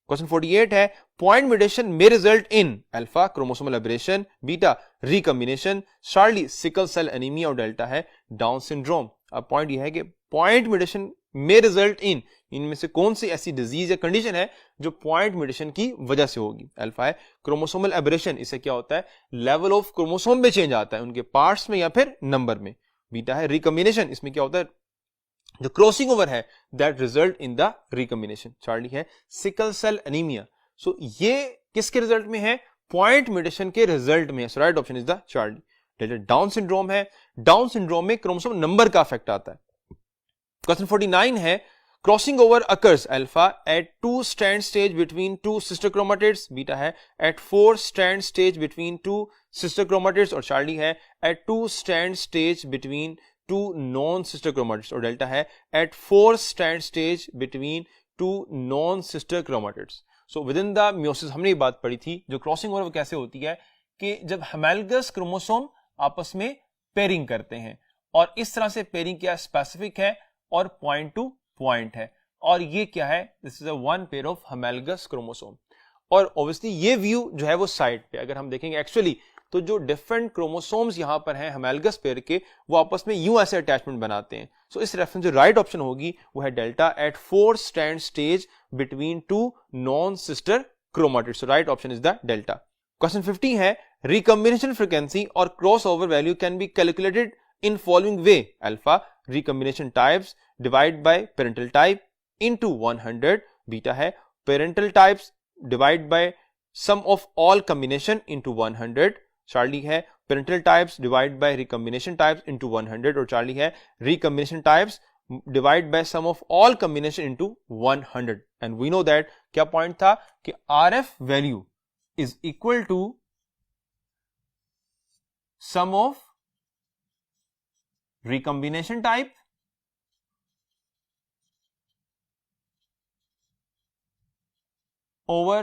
Question 48 है point mutation may result in alpha chromosomal aberration, beta recombination, Charlie sickle cell anaemia और delta है Down syndrome. अब point यह है कि point mutation may result in, इनमें से कौन सी ऐसी डिजीज या कंडीशन है जो पॉइंट म्यूटेशन की वजह से होगी. अल्फा है क्रोमोसोमल एबरेशन, इससे क्या होता है लेवल ऑफ क्रोमोसोम में चेंज आता है उनके पार्ट्स में या फिर नंबर में. बीटा है रिकॉम्बिनेशन, इसमें क्या होता है जो क्रॉसिंग ओवर है that result in the recombination. Charlie है सिकल सेल एनीमिया. सो ये किसके रिजल्ट में है पॉइंट म्यूटेशन के रिजल्ट में. So right option is the Charlie. Delta Down syndrome है, डाउन सिंड्रोम में क्रोमोसोम नंबर का इफेक्ट आता है. क्वेश्चन 49 है crossing over occurs alpha at 2 strand stage between 2 sister chromatids, beta है at 4 strand stage between 2 sister chromatids और Charlie है at 2 strand stage between 2 non sister chromatids और delta है at 4 strand stage between 2 non sister chromatids. So within the meiosis हमने ये बात पढ़ी थी जो क्रॉसिंग ओवर वो कैसे होती है कि जब हेमैलगस क्रोमोसोम आपस में पेयरिंग करते हैं और इस तरह से पेयरिंग क्या स्पेसिफिक है और पॉइंट टू पॉइंट है. और ये क्या है this is a one pair of homologous chromosome. और ऑब्वियसली ये व्यू जो है वो साइड पे अगर हम देखेंगे एक्चुअली तो जो डिफरेंट क्रोमोसोम्स यहां पर हैं हेमैलगस पेयर के वो आपस में यूं ऐसे अटैचमेंट बनाते हैं. सो इस रेफरेंस जो राइट ऑप्शन होगी वो है delta at 4 strand stage between 2 non sister chromatids. So right option is the delta. Question 50 है रिकॉम्बिनेशन फ्रीक्वेंसी और cross over value can be calculated in following way. Alpha recombination types divide by parental type into 100, beta है parental types divide by sum of all combination into 100, Charlie है parental types divide by recombination types into 100 और Charlie है recombination types divide by sum of all combination into 100. and we know that क्या point था कि RF value is equal to sum of recombination type over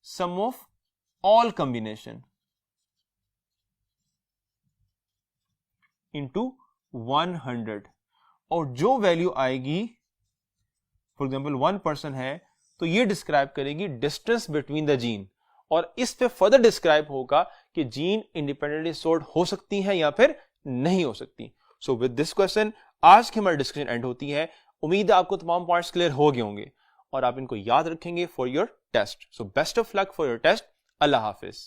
sum of all combination into 100. और जो value आएगी for example 1% है तो ये describe करेगी डिस्टेंस बिटवीन द जीन और इस पे फर्दर डिस्क्राइब होगा कि जीन इंडिपेंडेंटली सोर्ट हो सकती है या फिर नहीं हो सकती. सो विद दिस क्वेश्चन आज की हमारी डिस्कशन एंड होती है. उम्मीद है आपको तमाम पॉइंट्स क्लियर हो गए होंगे और आप इनको याद रखेंगे for your test. So best of luck for your test. अल्लाह हाफिज.